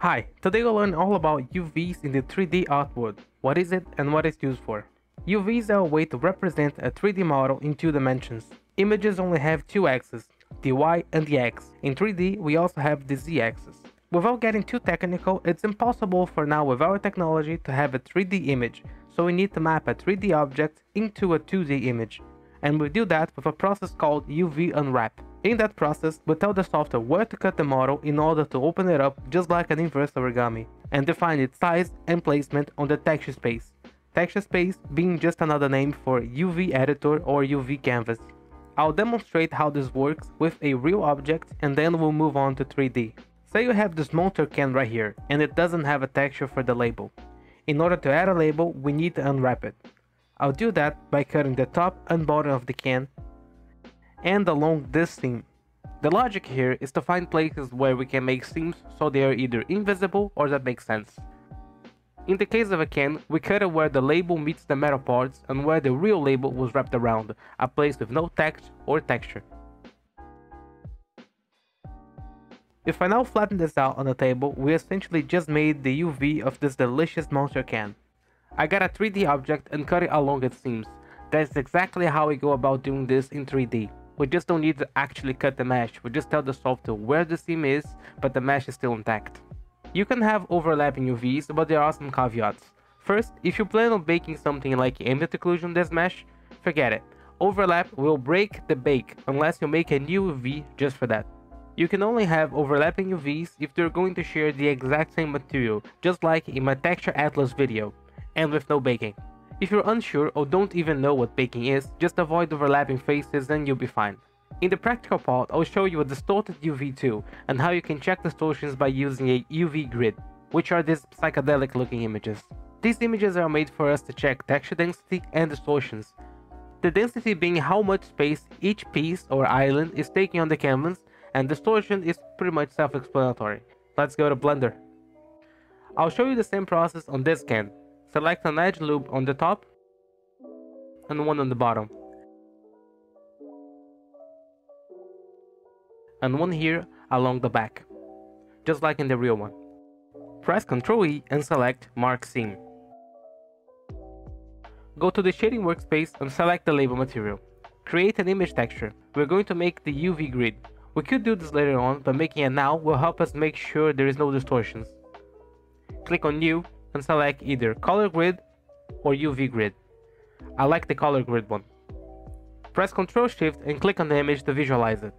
Hi, today we'll learn all about UVs in the 3D artworld. What is it and what it's used for? UVs are a way to represent a 3D model in 2 dimensions. Images only have 2 axes, the Y and the X. In 3D, we also have the Z axis. Without getting too technical, it's impossible for now with our technology to have a 3D image, so we need to map a 3D object into a 2D image. And we do that with a process called UV unwrap. In that process, we tell the software where to cut the model in order to open it up just like an inverse origami, and define its size and placement on the texture space. Texture space being just another name for UV editor or UV canvas. I'll demonstrate how this works with a real object and then we'll move on to 3D. Say you have this monster can right here, and it doesn't have a texture for the label. In order to add a label, we need to unwrap it. I'll do that by cutting the top and bottom of the can and along this seam. The logic here is to find places where we can make seams so they are either invisible or that make sense. In the case of a can, we cut it where the label meets the metal parts and where the real label was wrapped around, a place with no text or texture. If I now flatten this out on the table, we essentially just made the UV of this delicious monster can. I got a 3D object and cut it along its seams. That's exactly how we go about doing this in 3D. We just don't need to actually cut the mesh, we just tell the software where the seam is, but the mesh is still intact. You can have overlapping UVs, but there are some caveats. First, if you plan on baking something like ambient occlusion on this mesh, forget it. Overlap will break the bake unless you make a new UV just for that. You can only have overlapping UVs if they're going to share the exact same material, just like in my Texture Atlas video, and with no baking. If you're unsure or don't even know what baking is, just avoid overlapping faces and you'll be fine. In the practical part, I'll show you a distorted UV too, and how you can check distortions by using a UV grid, which are these psychedelic looking images. These images are made for us to check texture density and distortions. The density being how much space each piece or island is taking on the canvas, and distortion is pretty much self-explanatory. Let's go to Blender. I'll show you the same process on this can. Select an edge loop on the top and one on the bottom, and one here along the back, just like in the real one. Press Ctrl E and select Mark Seam. Go to the shading workspace and select the label material. Create an image texture. We're going to make the UV grid. We could do this later on, but making it now will help us make sure there is no distortions. Click on New and select either Color Grid or UV Grid. I like the Color Grid one. Press Ctrl Shift and click on the image to visualize it.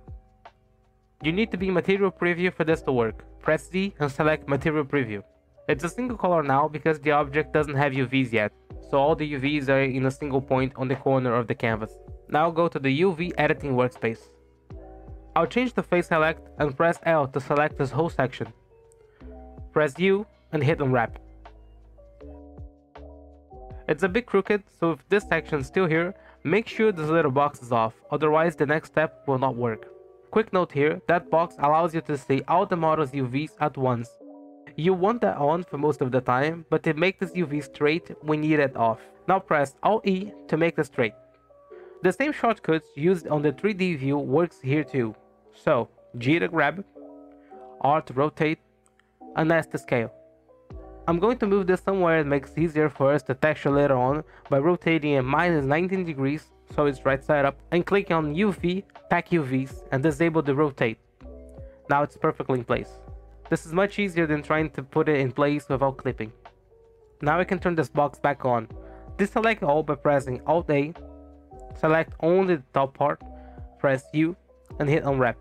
You need to be Material Preview for this to work. Press Z and select Material Preview. It's a single color now because the object doesn't have UVs yet, so all the UVs are in a single point on the corner of the canvas. Now go to the UV Editing workspace. I'll change the face select and press L to select this whole section. Press U and hit Unwrap. It's a bit crooked, so if this section is still here, make sure this little box is off, otherwise the next step will not work. Quick note here, that box allows you to see all the model's UVs at once. You want that on for most of the time, but to make this UV straight, we need it off. Now press Alt E to make it straight. The same shortcuts used on the 3D view works here too. So, G to grab, R to rotate, and S to scale. I'm going to move this somewhere it makes it easier for us to texture later on by rotating it -19 degrees so it's right side up, and click on UV, Pack UVs, and disable the rotate. Now it's perfectly in place. This is much easier than trying to put it in place without clipping. Now we can turn this box back on. Deselect all by pressing Alt A, select only the top part, press U, and hit Unwrap.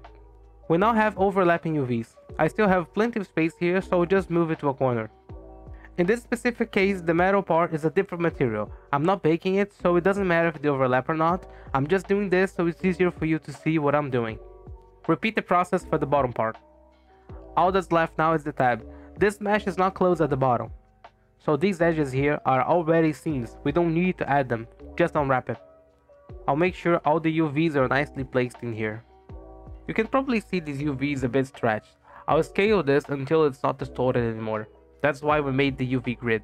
We now have overlapping UVs. I still have plenty of space here, so I'll just move it to a corner. In this specific case, the metal part is a different material. I'm not baking it, so it doesn't matter if they overlap or not. I'm just doing this so it's easier for you to see what I'm doing. Repeat the process for the bottom part. All that's left now is the tab. This mesh is not closed at the bottom, so these edges here are already seams. We don't need to add them, just unwrap it. I'll make sure all the UVs are nicely placed in here. You can probably see these UVs a bit stretched. I'll scale this until it's not distorted anymore. That's why we made the UV grid.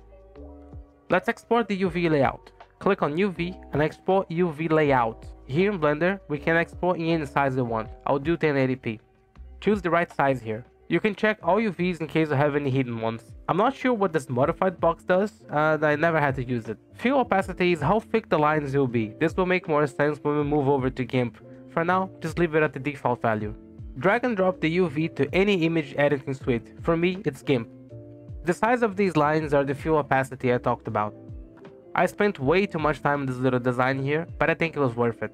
Let's export the UV layout. Click on UV and export UV layout. Here in Blender, we can export in any size we want. I'll do 1080p. Choose the right size here. You can check all UVs in case you have any hidden ones. I'm not sure what this modified box does, and I never had to use it. Fill opacity is how thick the lines will be. This will make more sense when we move over to GIMP. For now, just leave it at the default value. Drag and drop the UV to any image editing suite. For me, it's GIMP. The size of these lines are the fill opacity I talked about. I spent way too much time on this little design here, but I think it was worth it.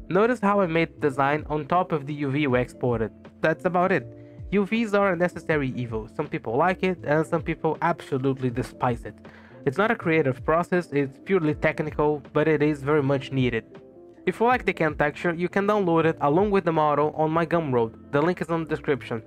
Notice how I made the design on top of the UV we exported. That's about it. UVs are a necessary evil. Some people like it, and some people absolutely despise it. It's not a creative process, it's purely technical, but it is very much needed. If you like the can texture, you can download it along with the model on my Gumroad. The link is in the description.